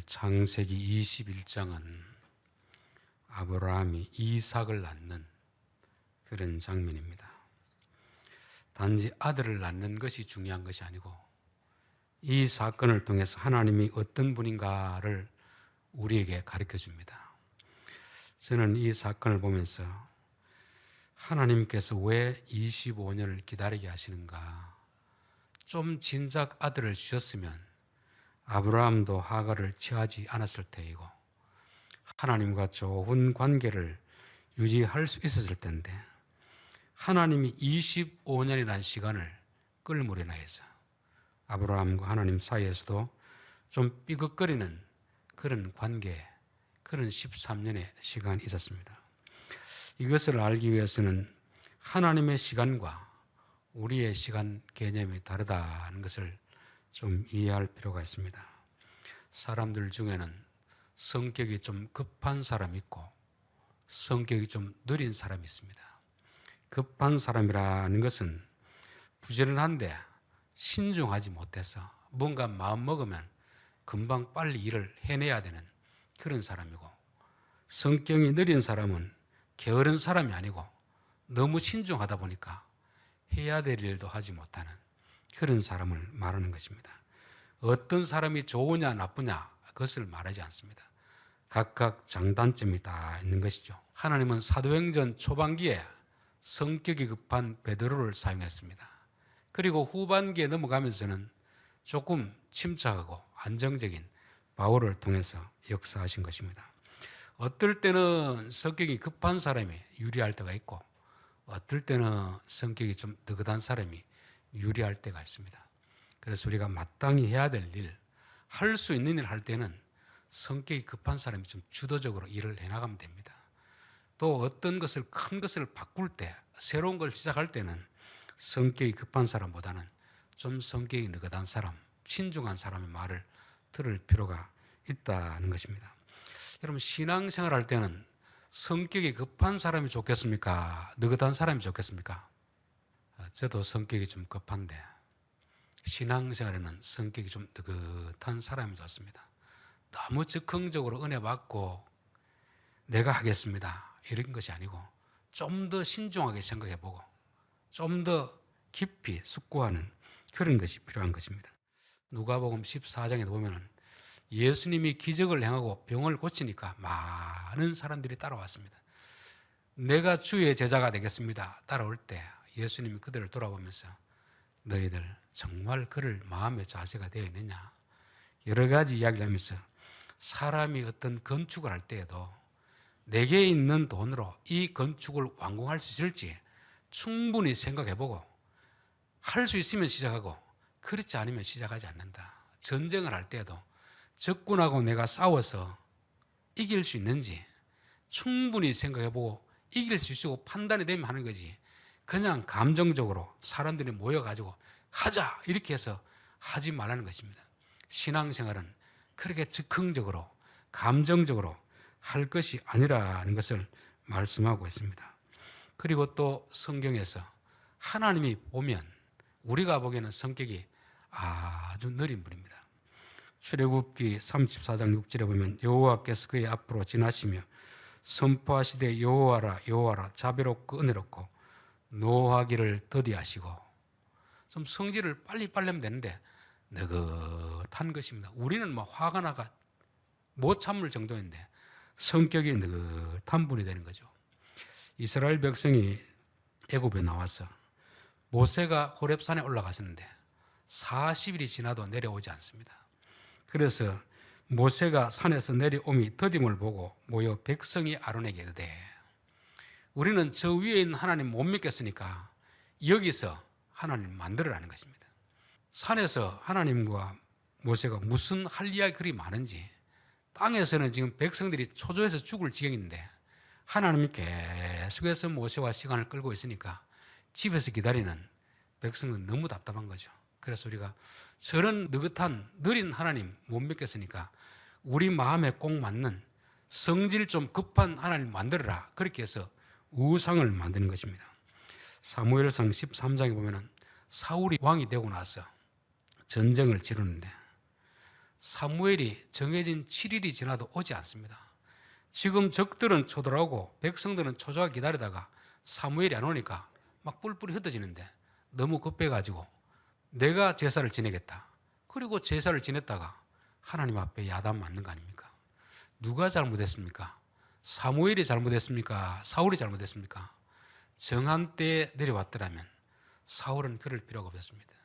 창세기 21장은 아브라함이 이삭을 낳는 그런 장면입니다. 단지 아들을 낳는 것이 중요한 것이 아니고 이 사건을 통해서 하나님이 어떤 분인가를 우리에게 가르쳐 줍니다. 저는 이 사건을 보면서 하나님께서 왜 25년을 기다리게 하시는가, 좀 진작 아들을 주셨으면 아브라함도 하갈을 취하지 않았을 테이고 하나님과 좋은 관계를 유지할 수 있었을 텐데 하나님이 25년이라는 시간을 끌무리나 해서 아브라함과 하나님 사이에서도 좀 삐걱거리는 그런 관계, 그런 13년의 시간이 있었습니다. 이것을 알기 위해서는 하나님의 시간과 우리의 시간 개념이 다르다는 것을 좀 이해할 필요가 있습니다. 사람들 중에는 성격이 좀 급한 사람이 있고 성격이 좀 느린 사람이 있습니다. 급한 사람이라는 것은 부지런한데 신중하지 못해서 뭔가 마음 먹으면 금방 빨리 일을 해내야 되는 그런 사람이고, 성격이 느린 사람은 게으른 사람이 아니고 너무 신중하다 보니까 해야 될 일도 하지 못하는 그런 사람을 말하는 것입니다. 어떤 사람이 좋으냐 나쁘냐 그것을 말하지 않습니다. 각각 장단점이 다 있는 것이죠. 하나님은 사도행전 초반기에 성격이 급한 베드로를 사용했습니다. 그리고 후반기에 넘어가면서는 조금 침착하고 안정적인 바울을 통해서 역사하신 것입니다. 어떨 때는 성격이 급한 사람이 유리할 때가 있고 어떨 때는 성격이 좀 느긋한 사람이 유리할 때가 있습니다. 그래서 우리가 마땅히 해야 될 일, 할 수 있는 일 할 때는 성격이 급한 사람이 좀 주도적으로 일을 해나가면 됩니다. 또 어떤 것을, 큰 것을 바꿀 때, 새로운 걸 시작할 때는 성격이 급한 사람보다는 좀 성격이 느긋한 사람, 신중한 사람의 말을 들을 필요가 있다는 것입니다. 여러분, 신앙생활 할 때는 성격이 급한 사람이 좋겠습니까? 느긋한 사람이 좋겠습니까? 저도 성격이 좀 급한데 신앙생활에는 성격이 좀 느긋한 사람이 좋습니다. 너무 즉흥적으로 은혜 받고 내가 하겠습니다 이런 것이 아니고 좀 더 신중하게 생각해보고 좀 더 깊이 숙고하는 그런 것이 필요한 것입니다. 누가복음 14장에 보면 예수님이 기적을 행하고 병을 고치니까 많은 사람들이 따라왔습니다. 내가 주의 제자가 되겠습니다 따라올 때 예수님이 그들을 돌아보면서 너희들 정말 그럴 마음의 자세가 되어 있느냐, 여러 가지 이야기를 하면서 사람이 어떤 건축을 할 때에도 내게 있는 돈으로 이 건축을 완공할 수 있을지 충분히 생각해보고 할 수 있으면 시작하고 그렇지 않으면 시작하지 않는다. 전쟁을 할 때에도 적군하고 내가 싸워서 이길 수 있는지 충분히 생각해보고 이길 수 있고 판단이 되면 하는 거지, 그냥 감정적으로 사람들이 모여가지고 하자 이렇게 해서 하지 말라는 것입니다. 신앙생활은 그렇게 즉흥적으로 감정적으로 할 것이 아니라는 것을 말씀하고 있습니다. 그리고 또 성경에서 하나님이 보면 우리가 보기에는 성격이 아주 느린 분입니다. 출애굽기 34장 6절에 보면 여호와께서 그의 앞으로 지나시며 선포하시되 여호와라 여호와라 자비롭고 은혜롭고 노하기를 더디하시고, 좀 성질을 빨리 하면 되는데 느긋한 것입니다. 우리는 뭐 화가 나가 못 참을 정도인데 성격이 느긋한 분이 되는 거죠. 이스라엘 백성이 애굽에 나와서 모세가 호렙산에 올라갔었는데 40일이 지나도 내려오지 않습니다. 그래서 모세가 산에서 내려옴이 더딤을 보고 모여 백성이 아론에게 이르되 우리는 저 위에 있는 하나님 못 믿겠으니까 여기서 하나님 만들어라는 것입니다. 산에서 하나님과 모세가 무슨 할 이야기 그리 많은지, 땅에서는 지금 백성들이 초조해서 죽을 지경인데 하나님이 계속해서 모세와 시간을 끌고 있으니까 집에서 기다리는 백성은 너무 답답한 거죠. 그래서 우리가 저런 느긋한 느린 하나님 못 믿겠으니까 우리 마음에 꼭 맞는 성질 좀 급한 하나님 만들어라, 그렇게 해서 우상을 만드는 것입니다. 사무엘상 13장에 보면 사울이 왕이 되고 나서 전쟁을 치르는데 사무엘이 정해진 7일이 지나도 오지 않습니다. 지금 적들은 초돌하고 백성들은 초조하게 기다리다가 사무엘이 안 오니까 막 뿔뿔이 흩어지는데 너무 급해가지고 내가 제사를 지내겠다. 그리고 제사를 지냈다가 하나님 앞에 야단 맞는 거 아닙니까? 누가 잘못했습니까? 사무엘이 잘못했습니까? 사울이 잘못했습니까? 정한 때에 내려왔더라면 사울은 그럴 필요가 없었습니다.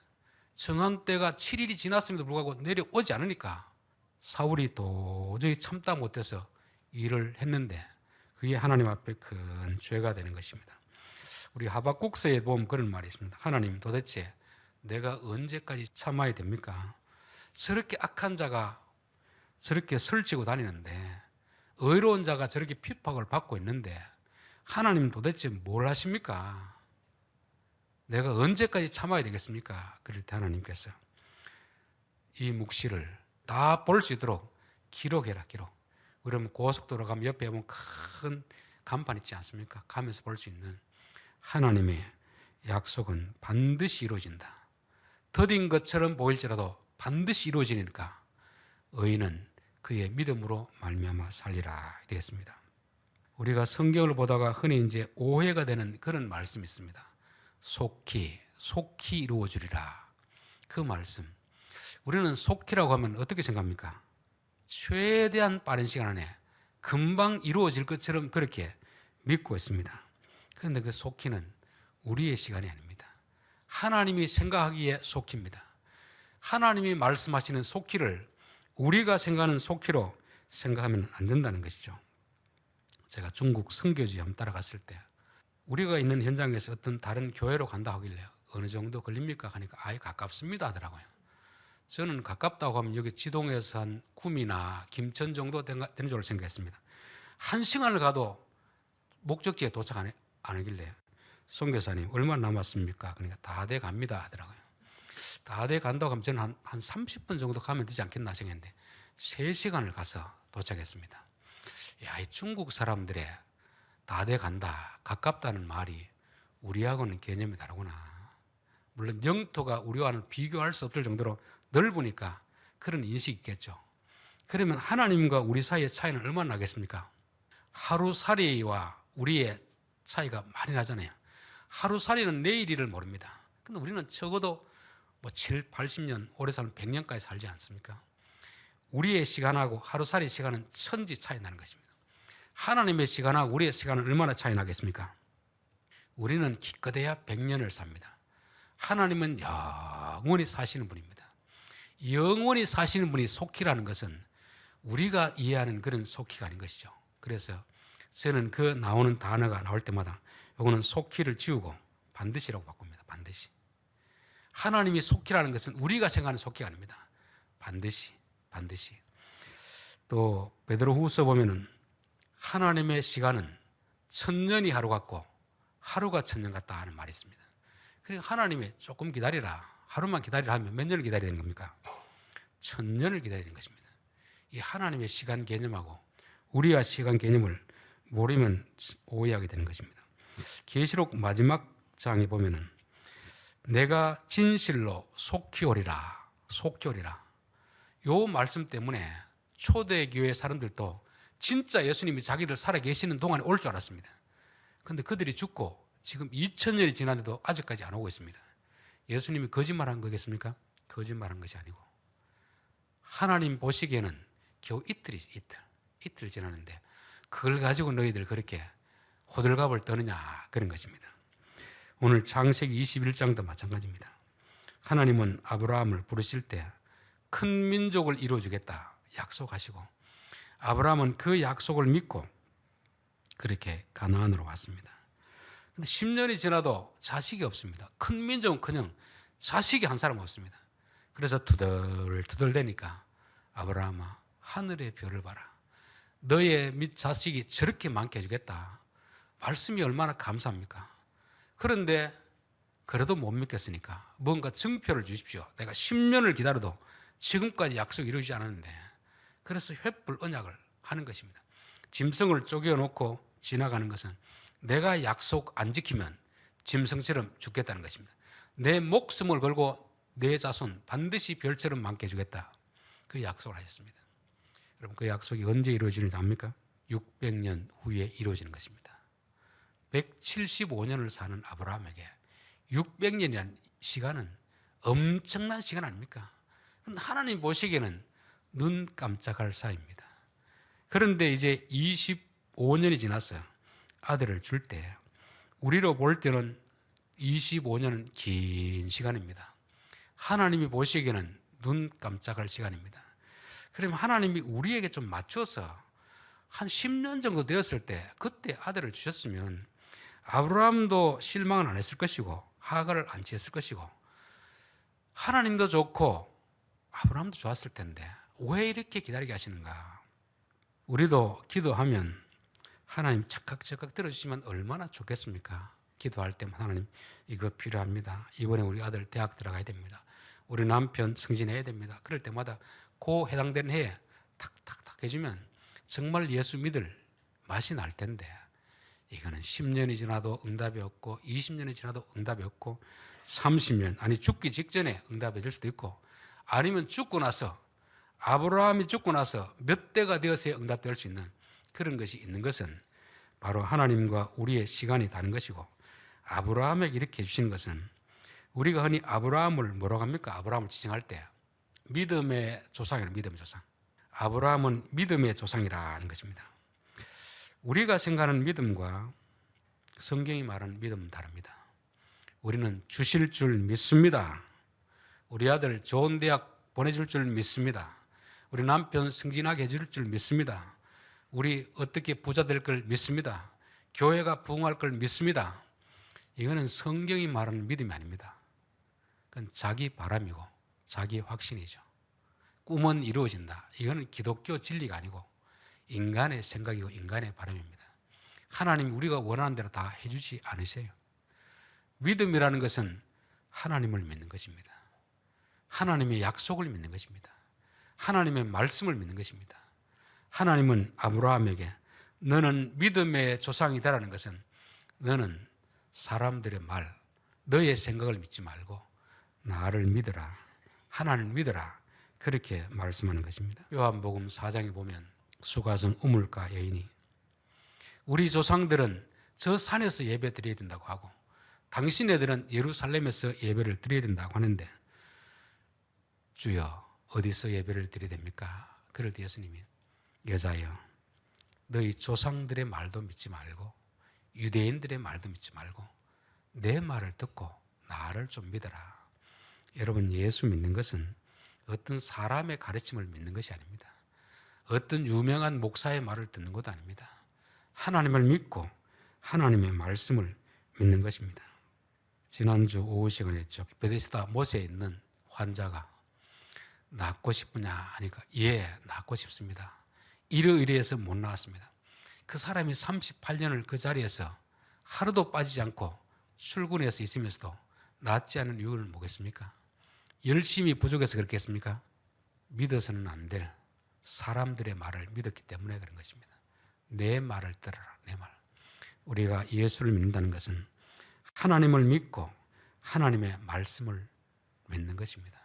정한 때가 7일이 지났음에도 불구하고 내려오지 않으니까 사울이 도저히 참다 못해서 일을 했는데 그게 하나님 앞에 큰 죄가 되는 것입니다. 우리 하박국서에 보면 그런 말이 있습니다. 하나님, 도대체 내가 언제까지 참아야 됩니까? 저렇게 악한 자가 저렇게 설치고 다니는데, 의로운 자가 저렇게 핍박을 받고 있는데 하나님 도대체 뭘 하십니까? 내가 언제까지 참아야 되겠습니까? 그럴 때 하나님께서 이 묵시를 다 볼 수 있도록 기록해라, 기록. 그러면 고속도로 가면 옆에 보면 큰 간판 있지 않습니까? 가면서 볼 수 있는 하나님의 약속은 반드시 이루어진다. 더딘 것처럼 보일지라도 반드시 이루어지니까 의인은 그의 믿음으로 말미암아 살리라 되겠습니다. 우리가 성경을 보다가 흔히 이제 오해가 되는 그런 말씀이 있습니다. 속히 이루어지리라. 그 말씀. 우리는 속히라고 하면 어떻게 생각합니까? 최대한 빠른 시간 안에 금방 이루어질 것처럼 그렇게 믿고 있습니다. 그런데 그 속히는 우리의 시간이 아닙니다. 하나님이 생각하기에 속히입니다. 하나님이 말씀하시는 속히를 우리가 생각하는 속히로 생각하면 안 된다는 것이죠. 제가 중국 선교지 한번 따라갔을 때 우리가 있는 현장에서 어떤 다른 교회로 간다 하길래 어느 정도 걸립니까? 하니까 아예 가깝습니다 하더라고요. 저는 가깝다고 하면 여기 지동에서 한 구미나 김천 정도 되는 줄 생각했습니다. 1시간을 가도 목적지에 도착 안 하길래 선교사님 얼마나 남았습니까? 그러니까 다 돼 갑니다 하더라고요. 다 돼 간다고 하면 저는 한 30분 정도 가면 되지 않겠나 생각했는데 3시간을 가서 도착했습니다. 야, 이 중국 사람들의 다 돼 간다, 가깝다는 말이 우리하고는 개념이 다르구나. 물론 영토가 우리와는 비교할 수 없을 정도로 넓으니까 그런 인식이 있겠죠. 그러면 하나님과 우리 사이의 차이는 얼마나 나겠습니까? 하루살이와 우리의 차이가 많이 나잖아요. 하루살이는 내일 일을 모릅니다. 근데 우리는 적어도 7, 80년, 오래 살면 100년까지 살지 않습니까? 우리의 시간하고 하루살이 시간은 천지 차이 나는 것입니다. 하나님의 시간하고 우리의 시간은 얼마나 차이 나겠습니까? 우리는 기껏해야 100년을 삽니다. 하나님은 영원히 사시는 분입니다. 영원히 사시는 분이 속히라는 것은 우리가 이해하는 그런 속히가 아닌 것이죠. 그래서 저는 그 나오는 단어가 나올 때마다 이거는 속히를 지우고 반드시라고 바꿉니다. 반드시. 하나님이 속히라는 것은 우리가 생각하는 속히가 아닙니다. 반드시. 또 베드로후서 보면은 하나님의 시간은 1000년이 하루 같고 하루가 1000년 같다 하는 말이 있습니다. 그러니까 하나님이 조금 기다리라, 하루만 기다리라 하면 몇 년을 기다려야 되는 겁니까? 1000년을 기다려야 되는 것입니다. 이 하나님의 시간 개념하고 우리와 시간 개념을 모르면 오해하게 되는 것입니다. 계시록 마지막 장에 보면은 내가 진실로 속히 오리라. 요 말씀 때문에 초대교회 사람들도 진짜 예수님이 자기들 살아계시는 동안에 올 줄 알았습니다. 그런데 그들이 죽고 지금 2000년이 지났는데도 아직까지 안 오고 있습니다. 예수님이 거짓말한 거겠습니까? 거짓말한 것이 아니고 하나님 보시기에는 겨우 이틀 지났는데 그걸 가지고 너희들 그렇게 호들갑을 떠느냐 그런 것입니다. 오늘 창세기 21장도 마찬가지입니다. 하나님은 아브라함을 부르실 때 큰 민족을 이루어주겠다 약속하시고 아브라함은 그 약속을 믿고 그렇게 가나안으로 왔습니다. 그런데 10년이 지나도 자식이 없습니다. 큰 민족은커녕 자식이 한 사람 없습니다. 그래서 투덜대니까 아브라함아 하늘의 별을 봐라. 너의 자식이 저렇게 많게 해주겠다. 말씀이 얼마나 감사합니까? 그런데 그래도 못 믿겠으니까 뭔가 증표를 주십시오. 내가 10년을 기다려도 지금까지 약속이 이루어지지 않았는데 그래서 횃불 언약을 하는 것입니다. 짐승을 쪼개놓고 지나가는 것은 내가 약속 안 지키면 짐승처럼 죽겠다는 것입니다. 내 목숨을 걸고 내 자손 반드시 별처럼 많게 해주겠다. 그 약속을 하셨습니다. 여러분, 그 약속이 언제 이루어지는지 압니까? 600년 후에 이루어지는 것입니다. 175년을 사는 아브라함에게 600년이라는 시간은 엄청난 시간 아닙니까? 하나님 보시기에는 눈 깜짝할 사이입니다. 그런데 이제 25년이 지나서 아들을 줄 때 우리로 볼 때는 25년은 긴 시간입니다. 하나님이 보시기에는 눈 깜짝할 시간입니다. 그러면 하나님이 우리에게 좀 맞춰서 한 10년 정도 되었을 때 그때 아들을 주셨으면 아브라함도 실망은 안 했을 것이고 하갈을 안 취했을 것이고 하나님도 좋고 아브라함도 좋았을 텐데 왜 이렇게 기다리게 하시는가? 우리도 기도하면 하나님 착각 들어주시면 얼마나 좋겠습니까? 기도할 때만 하나님 이거 필요합니다. 이번에 우리 아들 대학 들어가야 됩니다. 우리 남편 승진해야 됩니다. 그럴 때마다 그 해당되는 해에 탁탁탁 해주면 정말 예수 믿을 맛이 날 텐데 이거는 10년이 지나도 응답이 없고 20년이 지나도 응답이 없고 30년 아니 죽기 직전에 응답이 될 수도 있고 아니면 죽고 나서 아브라함이 죽고 나서 몇 대가 되어서야 응답될 수 있는 그런 것이 있는 것은 바로 하나님과 우리의 시간이 다른 것이고 아브라함에게 이렇게 해주시는 것은 우리가 흔히 아브라함을 뭐라고 합니까? 아브라함을 지칭할 때 믿음의 조상이라는 믿음의 조상. 아브라함은 믿음의 조상이라는 것입니다. 우리가 생각하는 믿음과 성경이 말하는 믿음은 다릅니다. 우리는 주실 줄 믿습니다. 우리 아들 좋은 대학 보내줄 줄 믿습니다. 우리 남편 승진하게 해줄 줄 믿습니다. 우리 어떻게 부자 될 걸 믿습니다. 교회가 부흥할 걸 믿습니다. 이거는 성경이 말하는 믿음이 아닙니다. 그건 자기 바람이고 자기 확신이죠. 꿈은 이루어진다. 이거는 기독교 진리가 아니고 인간의 생각이고 인간의 바람입니다. 하나님이 우리가 원하는 대로 다 해주지 않으세요. 믿음이라는 것은 하나님을 믿는 것입니다. 하나님의 약속을 믿는 것입니다. 하나님의 말씀을 믿는 것입니다. 하나님은 아브라함에게 너는 믿음의 조상이다라는 것은 너는 사람들의 말, 너의 생각을 믿지 말고 나를 믿어라. 하나님을 믿어라. 그렇게 말씀하는 것입니다. 요한복음 4장에 보면 수가성 우물가 여인이 우리 조상들은 저 산에서 예배 드려야 된다고 하고 당신네들은 예루살렘에서 예배를 드려야 된다고 하는데 주여 어디서 예배를 드려야 됩니까? 그럴 때 예수님이 여자여 너희 조상들의 말도 믿지 말고 유대인들의 말도 믿지 말고 내 말을 듣고 나를 좀 믿어라. 여러분 예수 믿는 것은 어떤 사람의 가르침을 믿는 것이 아닙니다. 어떤 유명한 목사의 말을 듣는 것도 아닙니다. 하나님을 믿고 하나님의 말씀을 믿는 것입니다. 지난주 오후 시간에 했죠. 베데스다 못에 있는 환자가 낫고 싶으냐 하니까 예, 낫고 싶습니다. 이러이러해서 못 나왔습니다. 그 사람이 38년을 그 자리에서 하루도 빠지지 않고 출근해서 있으면서도 낫지 않은 이유를 뭐겠습니까? 열심히 부족해서 그렇겠습니까? 믿어서는 안 될 사람들의 말을 믿었기 때문에 그런 것입니다. 내 말을 들어라, 내 말. 우리가 예수를 믿는다는 것은 하나님을 믿고 하나님의 말씀을 믿는 것입니다.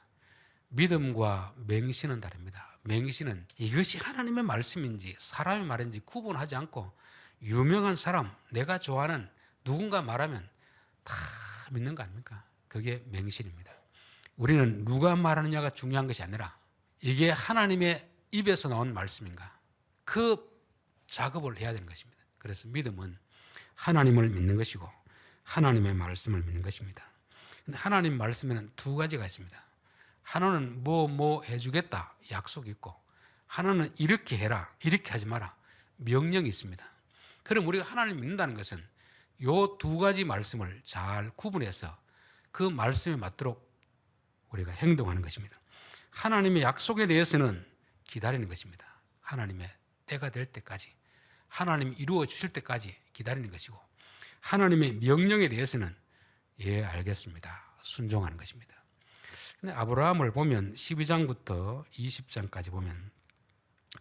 믿음과 맹신은 다릅니다. 맹신은 이것이 하나님의 말씀인지 사람의 말인지 구분하지 않고 유명한 사람, 내가 좋아하는 누군가 말하면 다 믿는 거 아닙니까? 그게 맹신입니다. 우리는 누가 말하느냐가 중요한 것이 아니라 이게 하나님의 입에서 나온 말씀인가? 그 작업을 해야 되는 것입니다. 그래서 믿음은 하나님을 믿는 것이고 하나님의 말씀을 믿는 것입니다. 근데 하나님 말씀에는 두 가지가 있습니다. 하나는 뭐 해주겠다 약속이 있고 하나는 이렇게 해라 이렇게 하지 마라 명령이 있습니다. 그럼 우리가 하나님 믿는다는 것은 이 두 가지 말씀을 잘 구분해서 그 말씀에 맞도록 우리가 행동하는 것입니다. 하나님의 약속에 대해서는 기다리는 것입니다. 하나님의 때가 될 때까지 하나님이 이루어 주실 때까지 기다리는 것이고 하나님의 명령에 대해서는 예 알겠습니다 순종하는 것입니다. 근데 아브라함을 보면 12장부터 20장까지 보면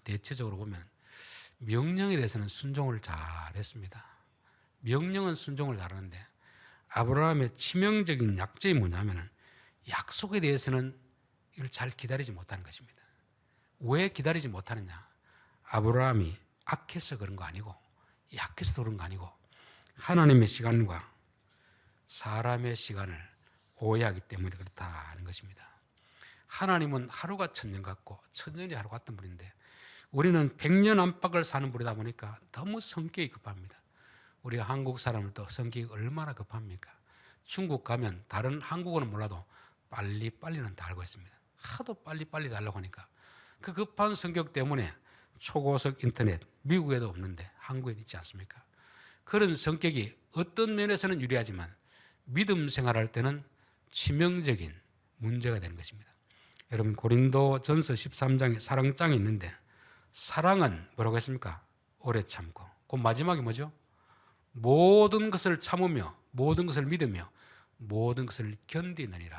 대체적으로 보면 명령에 대해서는 순종을 잘했습니다. 명령은 순종을 잘하는데 아브라함의 치명적인 약점이 뭐냐면 약속에 대해서는 이걸 잘 기다리지 못하는 것입니다. 왜 기다리지 못하느냐? 아브라함이 악해서 그런 거 아니고, 약해서 그런 거 아니고, 하나님의 시간과 사람의 시간을 오해하기 때문에 그렇다는 것입니다. 하나님은 하루가 천년 같고 천년이 하루 같은 분인데, 우리는 100년 안팎을 사는 분이다 보니까 너무 성격이 급합니다. 우리가 한국 사람들도 성격이 얼마나 급합니까? 중국 가면 다른 한국어는 몰라도 빨리빨리는 다 알고 있습니다. 하도 빨리빨리 달라고 하니까 그 급한 성격 때문에 초고속 인터넷 미국에도 없는데 한국에 있지 않습니까? 그런 성격이 어떤 면에서는 유리하지만 믿음 생활할 때는 치명적인 문제가 되는 것입니다. 여러분, 고린도 전서 13장에 사랑장이 있는데, 사랑은 뭐라고 했습니까? 오래 참고. 그 마지막이 뭐죠? 모든 것을 참으며 모든 것을 믿으며 모든 것을 견디느니라.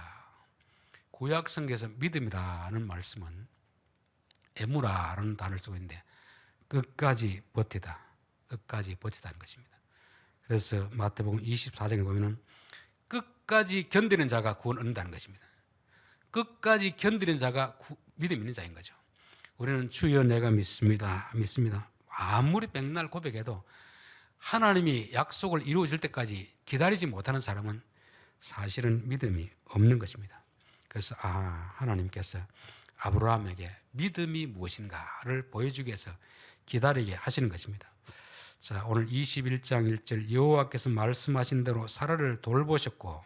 구약 성경에서 믿음이라는 말씀은 에무라라는 단어를 쓰고 있는데, 끝까지 버티다, 끝까지 버티다는 것입니다. 그래서 마태복음 24장에 보면은 끝까지 견디는 자가 구원 얻는다는 것입니다. 끝까지 견디는 자가 믿음 있는 자인 거죠. 우리는 주여 내가 믿습니다, 믿습니다. 아무리 백날 고백해도 하나님이 약속을 이루어질 때까지 기다리지 못하는 사람은 사실은 믿음이 없는 것입니다. 그래서 하나님께서 아브라함에게 믿음이 무엇인가를 보여주기 위해서 기다리게 하시는 것입니다. 자, 오늘 21장 1절, 여호와께서 말씀하신 대로 사라를 돌보셨고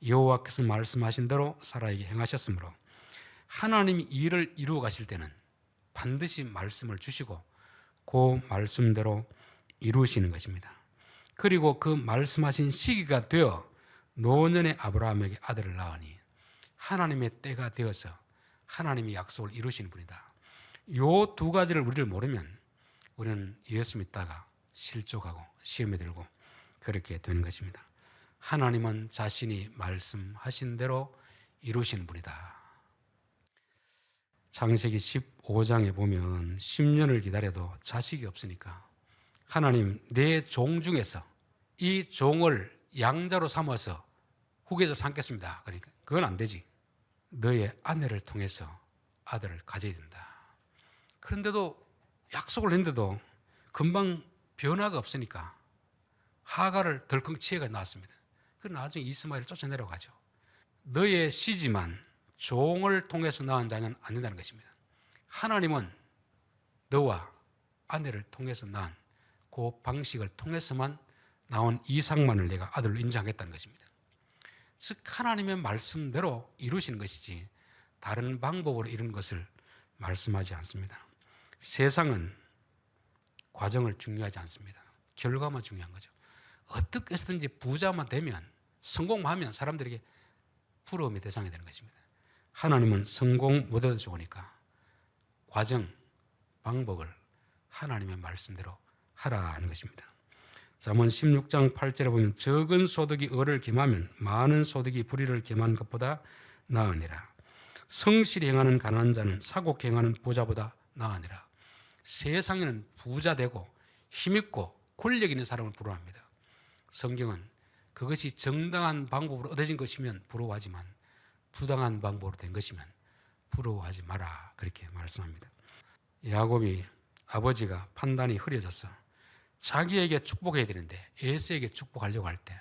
여호와께서 말씀하신 대로 사라에게 행하셨으므로, 하나님이 일을 이루어 가실 때는 반드시 말씀을 주시고 그 말씀대로 이루시는 것입니다. 그리고 그 말씀하신 시기가 되어 노년의 아브라함에게 아들을 낳으니 하나님의 때가 되어서 하나님이 약속을 이루시는 분이다. 이 두 가지를 우리를 모르면 우리는 예수 믿다가 실족하고 시험에 들고 그렇게 되는 것입니다. 하나님은 자신이 말씀하신 대로 이루시는 분이다. 창세기 15장에 보면 10년을 기다려도 자식이 없으니까 하나님, 내 종 중에서 이 종을 양자로 삼아서 후계자로 삼겠습니다. 그러니까 그건 안 되지. 너의 아내를 통해서 아들을 가져야 된다. 그런데도 약속을 했는데도 금방 변화가 없으니까 하가를 덜컹 치해가 나왔습니다. 그 나중에 이스마엘을 쫓아내려가죠. 너의 씨지만 종을 통해서 낳은 자는 안 된다는 것입니다. 하나님은 너와 아내를 통해서 낳은 그 방식을 통해서만 나온 이삭만을 내가 아들로 인정하겠다는 것입니다. 즉 하나님의 말씀대로 이루시는 것이지 다른 방법으로 이루는 것을 말씀하지 않습니다. 세상은 과정을 중요하지 않습니다. 결과만 중요한 거죠. 어떻게 해서든지 부자만 되면, 성공만 하면 사람들에게 부러움의 대상이 되는 것입니다. 하나님은 성공 못해도 좋으니까 과정, 방법을 하나님의 말씀대로 하라는 것입니다. 잠언 16장 8절에 보면 적은 소득이 을을 겸하면 많은 소득이 불의를 겸한 것보다 나으니라. 성실히 행하는 가난한 자는 사곡 행하는 부자보다 나으니라. 세상에는 부자 되고 힘있고 권력 있는 사람을 부러워합니다. 성경은 그것이 정당한 방법으로 얻어진 것이면 부러워하지만 부당한 방법으로 된 것이면 부러워하지 마라, 그렇게 말씀합니다. 야곱이 아버지가 판단이 흐려져서 자기에게 축복해야 되는데 에서에게 축복하려고 할 때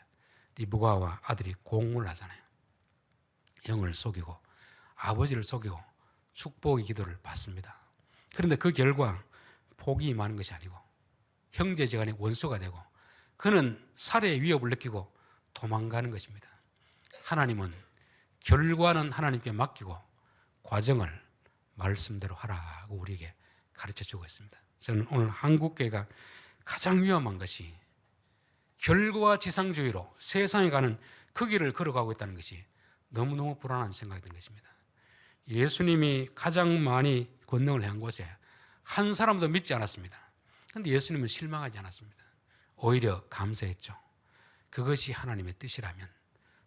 리브가와 아들이 공모를 하잖아요. 형을 속이고 아버지를 속이고 축복의 기도를 받습니다. 그런데 그 결과 복이 많은 것이 아니고 형제지간의 원수가 되고 그는 살해의 위협을 느끼고 도망가는 것입니다. 하나님은 결과는 하나님께 맡기고 과정을 말씀대로 하라고 우리에게 가르쳐 주고 있습니다. 저는 오늘 한국교회가 가장 위험한 것이 결과지상주의로 세상에 가는 그 길을 걸어가고 있다는 것이 너무너무 불안한 생각이 드는 것입니다. 예수님이 가장 많이 권능을 한 곳에 한 사람도 믿지 않았습니다. 그런데 예수님은 실망하지 않았습니다. 오히려 감사했죠. 그것이 하나님의 뜻이라면,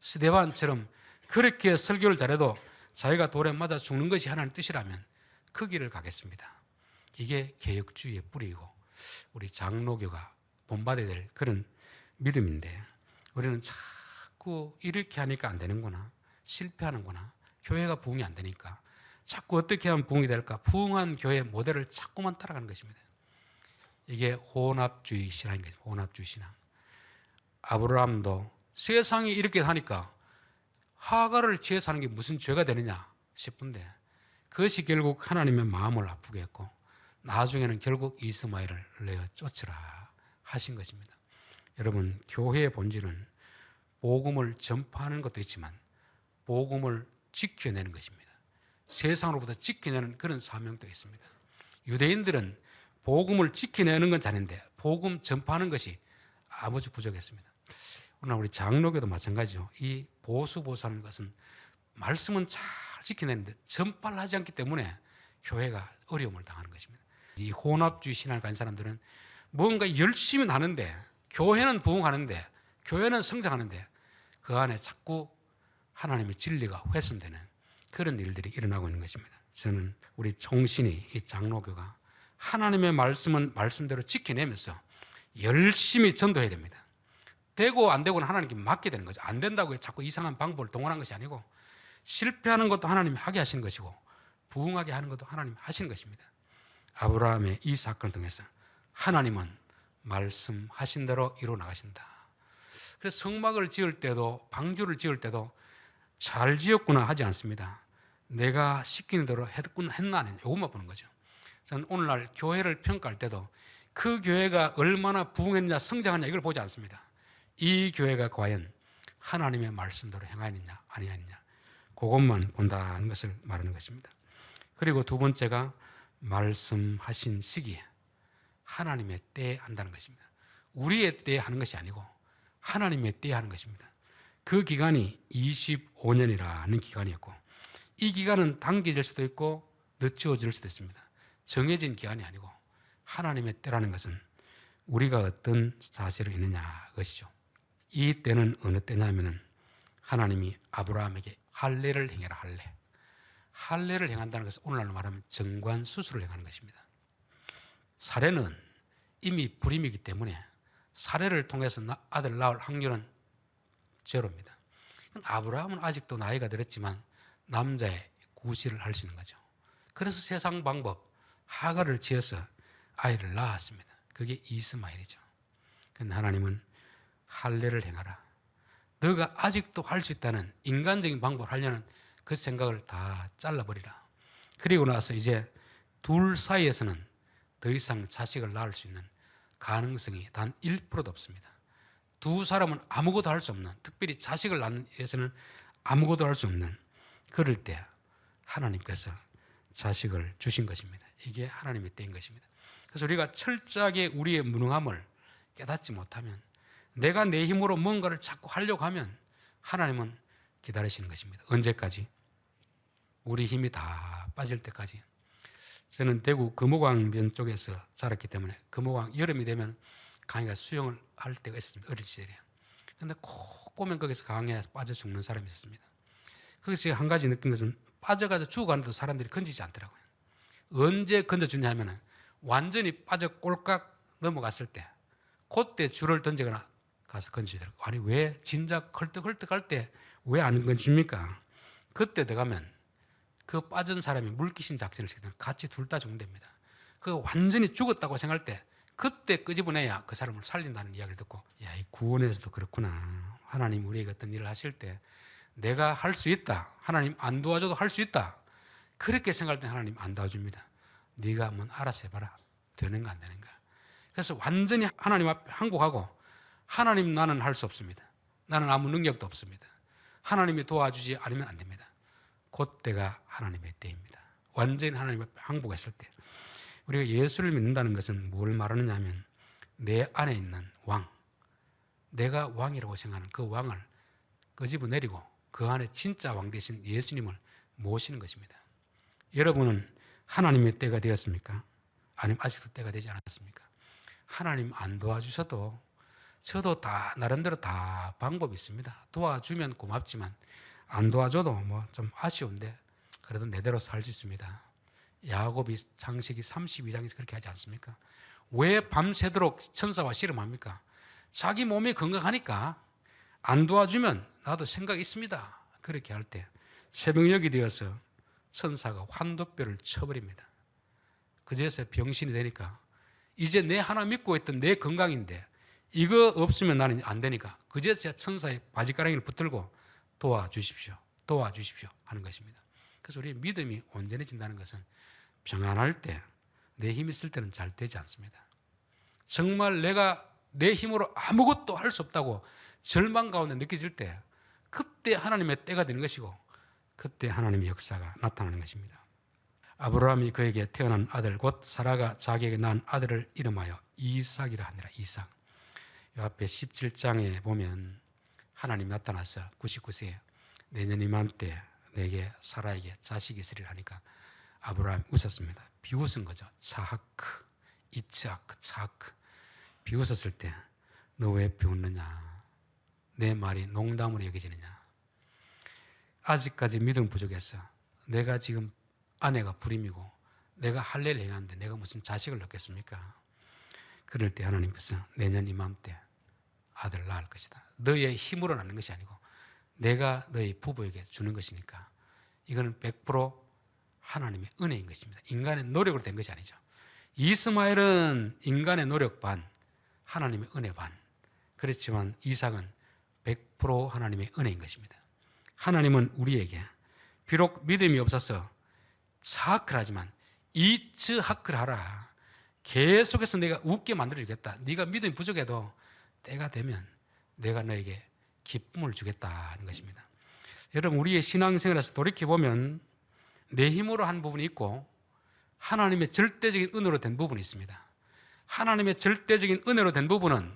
스데반처럼 그렇게 설교를 잘해도 자기가 돌에 맞아 죽는 것이 하나님의 뜻이라면 그 길을 가겠습니다. 이게 개혁주의의 뿌리이고 우리 장로교가 본받아야 될 그런 믿음인데, 우리는 자꾸 이렇게 하니까 안 되는구나, 실패하는구나, 교회가 부흥이 안 되니까 자꾸 어떻게 하면 부흥이 될까? 부흥한 교회 모델을 자꾸만 따라가는 것입니다. 이게 혼합주의 신앙인 거죠. 혼합주의 신앙. 아브라함도 세상이 이렇게 하니까 하가를 취해서 하는 게 무슨 죄가 되느냐 싶은데 그것이 결국 하나님의 마음을 아프게 했고 나중에는 결국 이스마엘을 내어 쫓으라 하신 것입니다. 여러분, 교회의 본질은 복음을 전파하는 것도 있지만 복음을 지켜내는 것입니다. 세상으로부터 지켜내는 그런 사명도 있습니다. 유대인들은 복음을 지켜내는 건 잘했는데 복음 전파하는 것이 아주 부족했습니다. 오늘 우리 장로교도 마찬가지죠. 이 보수하는 것은 말씀은 잘 지켜내는데 전파를 하지 않기 때문에 교회가 어려움을 당하는 것입니다. 이 혼합주의 신앙을 가진 사람들은 뭔가 열심히 하는데 교회는 부흥하는데 교회는 성장하는데 그 안에 자꾸 하나님의 진리가 훼손되는 그런 일들이 일어나고 있는 것입니다. 저는 우리 총신이 이 장로교가 하나님의 말씀은 말씀대로 지켜내면서 열심히 전도해야 됩니다. 되고 안 되고는 하나님께 맡게 되는 거죠. 안 된다고 자꾸 이상한 방법을 동원한 것이 아니고 실패하는 것도 하나님이 하게 하시는 것이고 부흥하게 하는 것도 하나님이 하시는 것입니다. 아브라함의 이 사건을 통해서 하나님은 말씀하신 대로 이루어 나가신다. 그래서 성막을 지을 때도 방주를 지을 때도 잘 지었구나 하지 않습니다. 내가 시키는 대로 했나 아니냐 이것만 보는 거죠. 저는 오늘날 교회를 평가할 때도 그 교회가 얼마나 부흥했냐 성장했냐 이걸 보지 않습니다. 이 교회가 과연 하나님의 말씀대로 행하였느냐 아니하였느냐 그것만 본다는 것을 말하는 것입니다. 그리고 두 번째가 말씀하신 시기에 하나님의 때에 한다는 것입니다. 우리의 때에 하는 것이 아니고 하나님의 때에 하는 것입니다. 그 기간이 25년이라는 기간이었고 이 기간은 당겨질 수도 있고 늦춰질 수도 있습니다. 정해진 기간이 아니고 하나님의 때라는 것은 우리가 어떤 자세로 있느냐 것이죠. 이 때는 어느 때냐면은 하나님이 아브라함에게 할례를 행해라 할례. 할례를 행한다는 것은 오늘날로 말하면 정관 수술을 행하는 것입니다. 사례는 이미 불임이기 때문에 사례를 통해서 아들 낳을 확률은 제로입니다. 아브라함은 아직도 나이가 들었지만 남자의 구실을 할 수 있는 거죠. 그래서 세상 방법 하가를 지어서 아이를 낳았습니다. 그게 이스마엘이죠. 그런데 하나님은 할례를 행하라. 너가 아직도 할 수 있다는 인간적인 방법을 하려는 그 생각을 다 잘라버리라. 그리고 나서 이제 둘 사이에서는 더 이상 자식을 낳을 수 있는 가능성이 단 1%도 없습니다. 두 사람은 아무것도 할 수 없는, 특별히 자식을 낳는 위해서는 아무것도 할 수 없는 그럴 때 하나님께서 자식을 주신 것입니다. 이게 하나님의 때인 것입니다. 그래서 우리가 철저하게 우리의 무능함을 깨닫지 못하면 내가 내 힘으로 뭔가를 자꾸 하려고 하면 하나님은 기다리시는 것입니다. 언제까지? 우리 힘이 다 빠질 때까지. 저는 대구 금호강변 쪽에서 자랐기 때문에 금호강 여름이 되면 강에 수영을 할 때가 있었습니다. 어린 시절에. 그런데 꼭 꼬면 거기서 강에 빠져 죽는 사람이 있었습니다. 거기서 제가 한 가지 느낀 것은 빠져가지고 죽어가는데도 사람들이 건지지 않더라고요. 언제 건져주냐 하면은 완전히 빠져 꼴깍 넘어갔을 때 그때 줄을 던지거나 가서 건지더라고요. 아니 왜 진작 헐떡헐떡할 때 왜 안 건집니까? 그때 들어가면 그 빠진 사람이 물귀신 작전을 시키면 같이 둘 다 죽는답니다. 그 완전히 죽었다고 생각할 때 그때 끄집어내야 그 사람을 살린다는 이야기를 듣고 야, 이 구원에서도 그렇구나. 하나님 우리에게 어떤 일을 하실 때 내가 할 수 있다. 하나님 안 도와줘도 할 수 있다. 그렇게 생각할 때 하나님 안 도와줍니다. 네가 한번 알아서 해봐라. 되는가 안 되는가. 그래서 완전히 하나님 앞에 항복하고 하나님 나는 할 수 없습니다. 나는 아무 능력도 없습니다. 하나님이 도와주지 않으면 안 됩니다. 그때가 하나님의 때입니다. 완전히 하나님 앞에 항복했을 때. 우리가 예수를 믿는다는 것은 뭘 말하느냐 하면 내 안에 있는 왕, 내가 왕이라고 생각하는 그 왕을 끄집어내리고 그 안에 진짜 왕 되신 예수님을 모시는 것입니다. 여러분은 하나님의 때가 되었습니까? 아니면 아직도 때가 되지 않았습니까? 하나님 안 도와주셔도 저도 다 나름대로 다 방법이 있습니다. 도와주면 고맙지만 안 도와줘도 뭐 좀 아쉬운데 그래도 내대로 살 수 있습니다. 야곱이 창세기 32장에서 그렇게 하지 않습니까? 왜 밤새도록 천사와 씨름합니까? 자기 몸이 건강하니까 안 도와주면 나도 생각이 있습니다. 그렇게 할 때 새벽녘이 되어서 천사가 환도뼈를 쳐버립니다. 그제서 병신이 되니까 이제 내 하나 믿고 있던 내 건강인데 이거 없으면 나는 안 되니까 그제서야 천사의 바지가랑이를 붙들고 도와주십시오 하는 것입니다. 그래서 우리 믿음이 온전해진다는 것은 평안할 때, 내 힘이 있을 때는 잘 되지 않습니다. 정말 내가 내 힘으로 아무것도 할 수 없다고 절망 가운데 느껴질 때 그때 하나님의 때가 되는 것이고 그때 하나님의 역사가 나타나는 것입니다. 아브라함이 그에게 태어난 아들 곧 사라가 자기에게 낳은 아들을 이름하여 이삭이라 하니라. 이삭. 이 앞에 17장에 보면 하나님 나타나서 99세에 내년 이맘때 내게 사라에게 자식이 있으리라 하니까 아브라함이 웃었습니다. 비웃은 거죠. 차하크, 이츠하크, 차하크. 비웃었을 때 너 왜 비웃느냐? 내 말이 농담으로 여겨지느냐? 아직까지 믿음 부족해서 내가 지금 아내가 불임이고 내가 할례를 행하는데 내가 무슨 자식을 낳겠습니까? 그럴 때 하나님께서 내년 이맘때 아들을 낳을 것이다. 너의 힘으로 낳는 것이 아니고 내가 너희 부부에게 주는 것이니까 이거는 100% 하나님의 은혜인 것입니다. 인간의 노력으로 된 것이 아니죠. 이스마엘은 인간의 노력 반, 하나님의 은혜 반. 그렇지만 이삭은 100% 하나님의 은혜인 것입니다. 하나님은 우리에게 비록 믿음이 없어서 차하크를 하지만 이츠하크를 하라. 계속해서 내가 웃게 만들어주겠다. 네가 믿음이 부족해도 때가 되면 내가 너에게 기쁨을 주겠다는 것입니다. 여러분, 우리의 신앙생활에서 돌이켜보면 내 힘으로 한 부분이 있고 하나님의 절대적인 은혜로 된 부분이 있습니다. 하나님의 절대적인 은혜로 된 부분은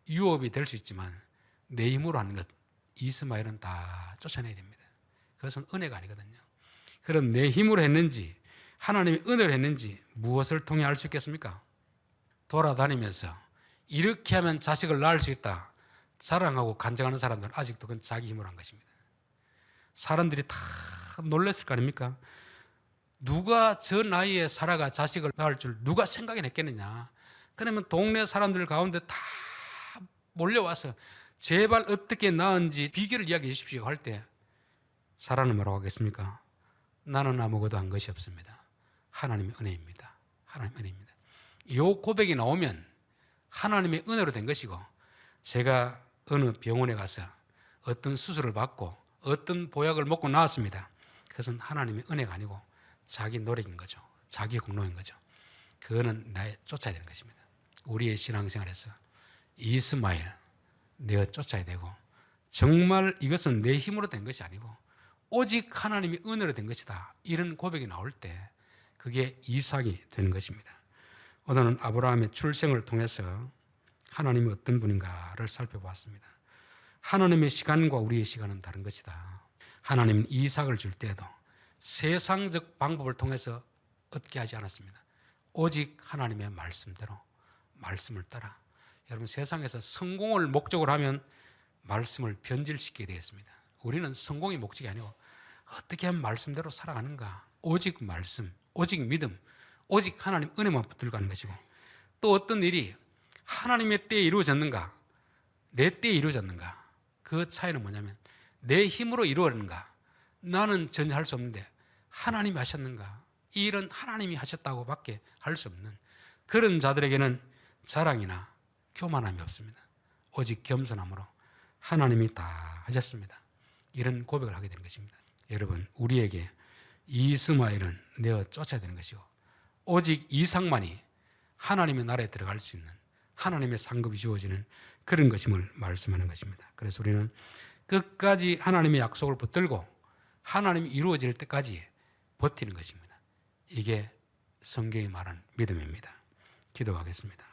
유업이 될 수 있지만 내 힘으로 하는 것, 이스마엘은 다 쫓아내야 됩니다. 그것은 은혜가 아니거든요. 그럼 내 힘으로 했는지 하나님의 은혜로 했는지 무엇을 통해 알 수 있겠습니까? 돌아다니면서 이렇게 하면 자식을 낳을 수 있다 자랑하고 간증하는 사람들은 아직도 그건 자기 힘으로 한 것입니다. 사람들이 다 놀랐을 거 아닙니까? 누가 저 나이에 사라가 자식을 낳을 줄 누가 생각해냈겠느냐. 그러면 동네 사람들 가운데 다 몰려와서 제발 어떻게 낳은지 비결을 이야기해 주십시오 할 때 사라는 뭐라고 하겠습니까? 나는 아무것도 한 것이 없습니다. 하나님의 은혜입니다. 하나님의 은혜입니다. 이 고백이 나오면 하나님의 은혜로 된 것이고 제가 어느 병원에 가서 어떤 수술을 받고 어떤 보약을 먹고 나왔습니다. 그것은 하나님의 은혜가 아니고 자기 노력인 거죠. 자기 공로인 거죠. 그거는 나의 쫓아야 되는 것입니다. 우리의 신앙생활에서 이스마엘 내가 쫓아야 되고 정말 이것은 내 힘으로 된 것이 아니고 오직 하나님의 은혜로 된 것이다. 이런 고백이 나올 때 그게 이삭이 되는 것입니다. 오늘은 아브라함의 출생을 통해서 하나님이 어떤 분인가를 살펴보았습니다. 하나님의 시간과 우리의 시간은 다른 것이다. 하나님은 이삭을 줄 때에도 세상적 방법을 통해서 얻게 하지 않았습니다. 오직 하나님의 말씀대로 말씀을 따라. 여러분, 세상에서 성공을 목적으로 하면 말씀을 변질시키게 되었습니다. 우리는 성공이 목적이 아니고 어떻게 하면 말씀대로 살아가는가. 오직 말씀, 오직 믿음, 오직 하나님 은혜만 붙들고 가는 것이고 또 어떤 일이 하나님의 때에 이루어졌는가 내 때에 이루어졌는가 그 차이는 뭐냐면 내 힘으로 이루어졌는가 나는 전혀 할 수 없는데 하나님이 하셨는가 이 일은 하나님이 하셨다고 밖에 할 수 없는 그런 자들에게는 자랑이나 교만함이 없습니다. 오직 겸손함으로 하나님이 다 하셨습니다. 이런 고백을 하게 되는 것입니다. 여러분, 우리에게 이스마엘은 내어 쫓아야 되는 것이고 오직 이삭만이 하나님의 나라에 들어갈 수 있는 하나님의 상급이 주어지는 그런 것임을 말씀하는 것입니다. 그래서 우리는 끝까지 하나님의 약속을 붙들고 하나님이 이루어질 때까지 버티는 것입니다. 이게 성경이 말하는 믿음입니다. 기도하겠습니다.